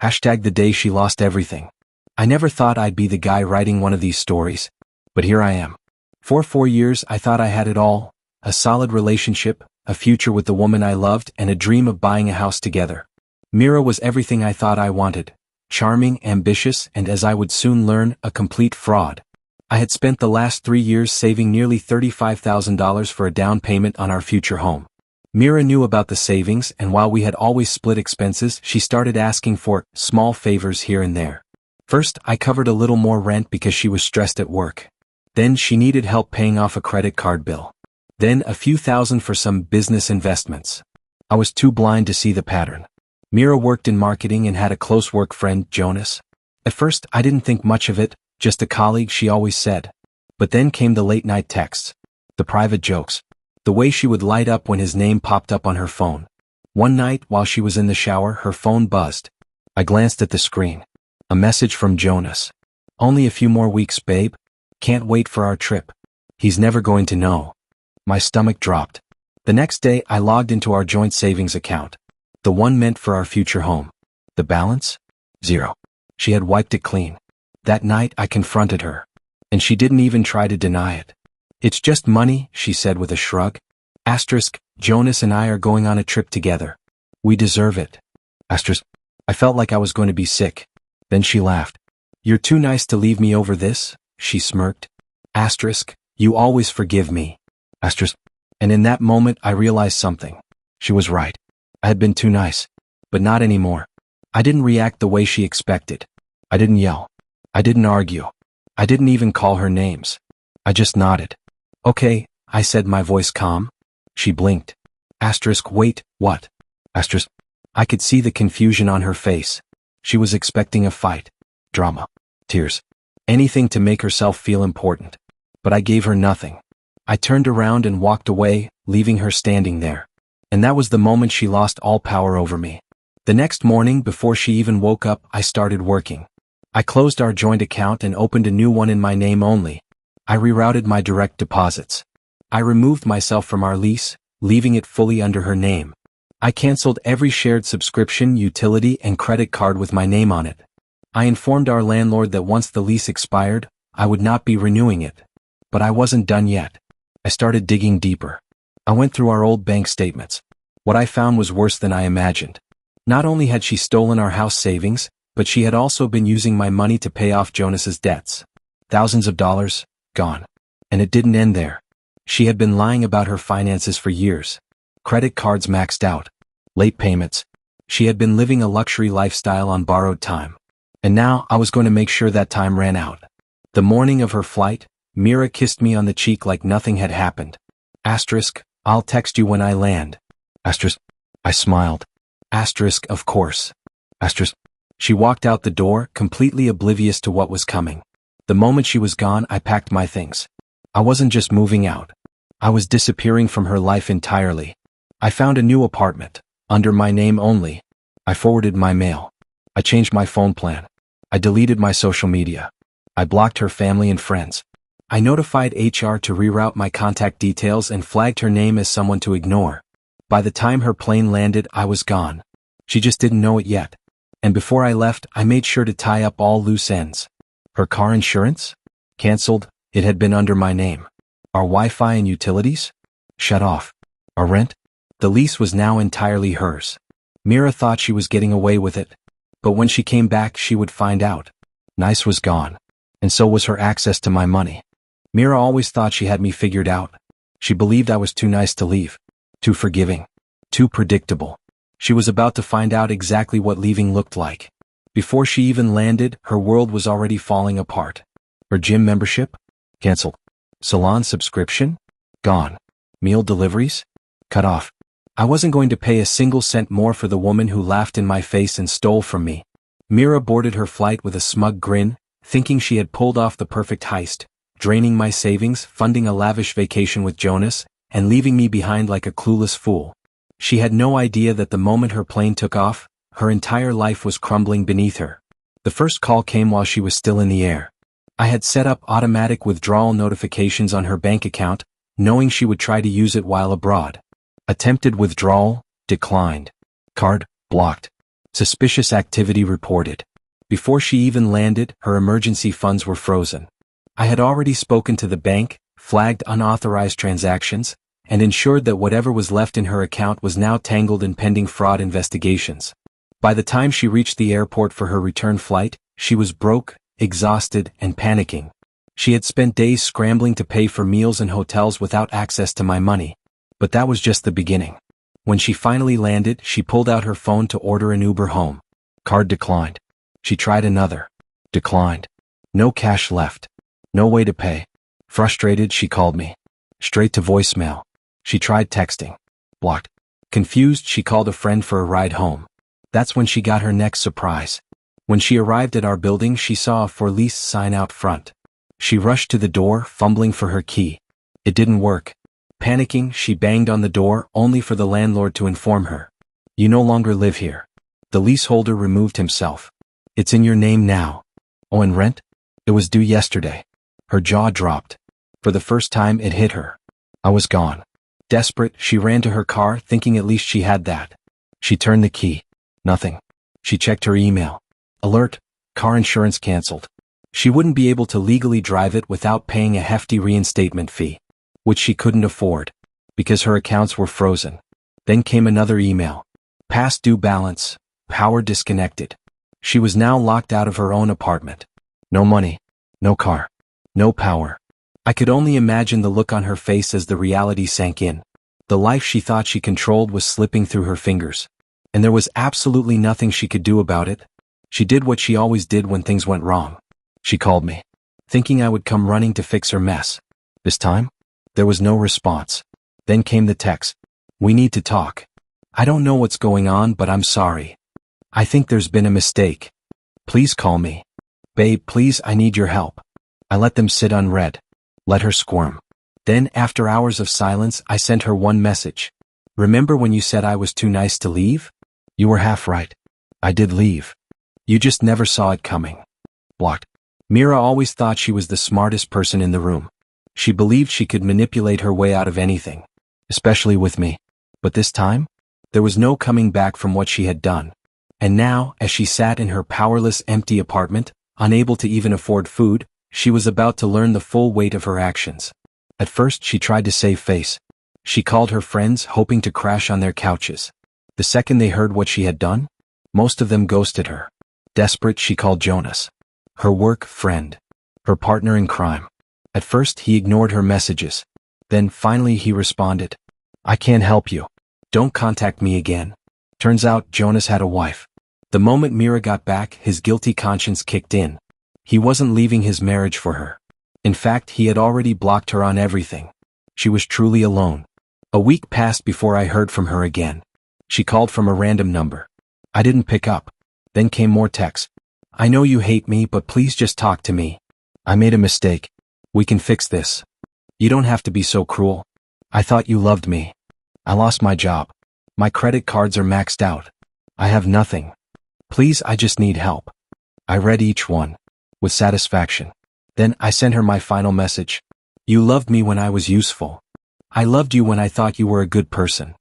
Hashtag the day she lost everything. I never thought I'd be the guy writing one of these stories. But here I am. For 4 years I thought I had it all. A solid relationship, a future with the woman I loved, and a dream of buying a house together. Mira was everything I thought I wanted. Charming, ambitious, and as I would soon learn, a complete fraud. I had spent the last 3 years saving nearly $35,000 for a down payment on our future home. Mira knew about the savings, and while we had always split expenses, she started asking for small favors here and there. First, I covered a little more rent because she was stressed at work. Then she needed help paying off a credit card bill. Then a few thousand for some business investments. I was too blind to see the pattern. Mira worked in marketing and had a close work friend, Jonas. At first, I didn't think much of it, just a colleague, she always said. But then came the late-night texts, the private jokes, the way she would light up when his name popped up on her phone. One night, while she was in the shower, her phone buzzed. I glanced at the screen. A message from Jonas. Only a few more weeks, babe. Can't wait for our trip. He's never going to know. My stomach dropped. The next day, I logged into our joint savings account. The one meant for our future home. The balance? 0. She had wiped it clean. That night, I confronted her. And she didn't even try to deny it. It's just money, she said with a shrug. Jonas and I are going on a trip together. We deserve it. I felt like I was going to be sick. Then she laughed. You're too nice to leave me over this, she smirked. You always forgive me. And in that moment, I realized something. She was right. I had been too nice. But not anymore. I didn't react the way she expected. I didn't yell. I didn't argue. I didn't even call her names. I just nodded. Okay, I said, my voice calm. She blinked. Wait, what? I could see the confusion on her face. She was expecting a fight. Drama. Tears. Anything to make herself feel important. But I gave her nothing. I turned around and walked away, leaving her standing there. And that was the moment she lost all power over me. The next morning, before she even woke up, I started working. I closed our joint account and opened a new one in my name only. I rerouted my direct deposits. I removed myself from our lease, leaving it fully under her name. I canceled every shared subscription, utility, and credit card with my name on it. I informed our landlord that once the lease expired, I would not be renewing it. But I wasn't done yet. I started digging deeper. I went through our old bank statements. What I found was worse than I imagined. Not only had she stolen our house savings, but she had also been using my money to pay off Jonas's debts. Thousands of dollars, gone. And it didn't end there. She had been lying about her finances for years. Credit cards maxed out. Late payments. She had been living a luxury lifestyle on borrowed time. And now I was going to make sure that time ran out. The morning of her flight, Mira kissed me on the cheek like nothing had happened. I'll text you when I land. I smiled. Of course. She walked out the door, completely oblivious to what was coming. The moment she was gone, I packed my things. I wasn't just moving out. I was disappearing from her life entirely. I found a new apartment, under my name only. I forwarded my mail. I changed my phone plan. I deleted my social media. I blocked her family and friends. I notified HR to reroute my contact details and flagged her name as someone to ignore. By the time her plane landed, I was gone. She just didn't know it yet. And before I left, I made sure to tie up all loose ends. Her car insurance? Canceled. It had been under my name. Our Wi-Fi and utilities? Shut off. Our rent? The lease was now entirely hers. Mira thought she was getting away with it. But when she came back, she would find out. Nice was gone. And so was her access to my money. Mira always thought she had me figured out. She believed I was too nice to leave. Too forgiving. Too predictable. She was about to find out exactly what leaving looked like. Before she even landed, her world was already falling apart. Her gym membership? Canceled. Salon subscription? Gone. Meal deliveries? Cut off. I wasn't going to pay a single cent more for the woman who laughed in my face and stole from me. Mira boarded her flight with a smug grin, thinking she had pulled off the perfect heist, draining my savings, funding a lavish vacation with Jonas, and leaving me behind like a clueless fool. She had no idea that the moment her plane took off, her entire life was crumbling beneath her. The first call came while she was still in the air. I had set up automatic withdrawal notifications on her bank account, knowing she would try to use it while abroad. Attempted withdrawal, declined. Card, blocked. Suspicious activity reported. Before she even landed, her emergency funds were frozen. I had already spoken to the bank, flagged unauthorized transactions, and ensured that whatever was left in her account was now tangled in pending fraud investigations. By the time she reached the airport for her return flight, she was broke, exhausted, and panicking. She had spent days scrambling to pay for meals and hotels without access to my money. But that was just the beginning. When she finally landed, she pulled out her phone to order an Uber home. Card declined. She tried another. Declined. No cash left. No way to pay. Frustrated, she called me. Straight to voicemail. She tried texting. Blocked. Confused, she called a friend for a ride home. That's when she got her next surprise. When she arrived at our building, she saw a for lease sign out front. She rushed to the door, fumbling for her key. It didn't work. Panicking, she banged on the door, only for the landlord to inform her. You no longer live here. The leaseholder removed himself. It's in your name now. Oh, and rent? It was due yesterday. Her jaw dropped. For the first time, it hit her. I was gone. Desperate, she ran to her car, thinking at least she had that. She turned the key. Nothing. She checked her email. Alert, car insurance canceled. She wouldn't be able to legally drive it without paying a hefty reinstatement fee, which she couldn't afford, because her accounts were frozen. Then came another email. Past due balance, power disconnected. She was now locked out of her own apartment. No money, no car, no power. I could only imagine the look on her face as the reality sank in. The life she thought she controlled was slipping through her fingers. And there was absolutely nothing she could do about it. She did what she always did when things went wrong. She called me, thinking I would come running to fix her mess. This time, there was no response. Then came the text. We need to talk. I don't know what's going on, but I'm sorry. I think there's been a mistake. Please call me. Babe, please, I need your help. I let them sit unread. Let her squirm. Then, after hours of silence, I sent her one message. Remember when you said I was too nice to leave? You were half right. I did leave. You just never saw it coming. Blocked. Mira always thought she was the smartest person in the room. She believed she could manipulate her way out of anything, especially with me. But this time, there was no coming back from what she had done. And now, as she sat in her powerless, empty apartment, unable to even afford food, she was about to learn the full weight of her actions. At first, she tried to save face. She called her friends, hoping to crash on their couches. The second they heard what she had done, most of them ghosted her. Desperate, she called Jonas. Her work friend. Her partner in crime. At first, he ignored her messages. Then, finally, he responded. I can't help you. Don't contact me again. Turns out, Jonas had a wife. The moment Mira got back, his guilty conscience kicked in. He wasn't leaving his marriage for her. In fact, he had already blocked her on everything. She was truly alone. A week passed before I heard from her again. She called from a random number. I didn't pick up. Then came more texts. I know you hate me, but please just talk to me. I made a mistake. We can fix this. You don't have to be so cruel. I thought you loved me. I lost my job. My credit cards are maxed out. I have nothing. Please, I just need help. I read each one. With satisfaction. Then I sent her my final message. You loved me when I was useful. I loved you when I thought you were a good person.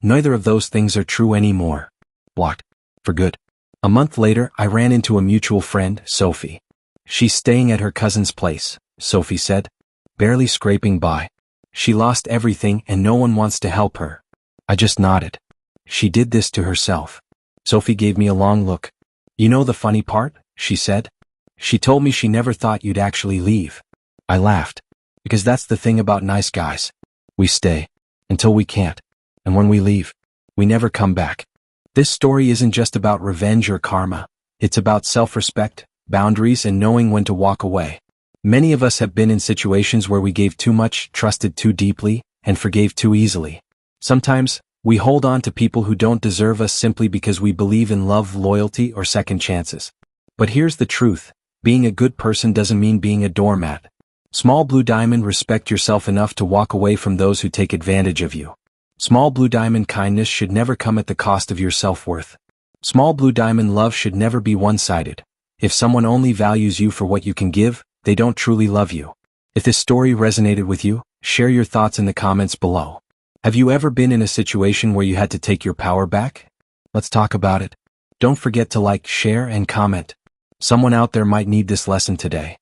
Neither of those things are true anymore. Blocked. For good. A month later, I ran into a mutual friend, Sophie. She's staying at her cousin's place, Sophie said. Barely scraping by. She lost everything and no one wants to help her. I just nodded. She did this to herself. Sophie gave me a long look. You know the funny part? She said. She told me she never thought you'd actually leave. I laughed. Because that's the thing about nice guys. We stay. Until we can't. And when we leave, we never come back. This story isn't just about revenge or karma. It's about self-respect, boundaries, and knowing when to walk away. Many of us have been in situations where we gave too much, trusted too deeply, and forgave too easily. Sometimes, we hold on to people who don't deserve us simply because we believe in love, loyalty, or second chances. But here's the truth. Being a good person doesn't mean being a doormat. Small blue diamond, respect yourself enough to walk away from those who take advantage of you. Small blue diamond, kindness should never come at the cost of your self-worth. Small blue diamond, love should never be one-sided. If someone only values you for what you can give, they don't truly love you. If this story resonated with you, share your thoughts in the comments below. Have you ever been in a situation where you had to take your power back? Let's talk about it. Don't forget to like, share, and comment. Someone out there might need this lesson today.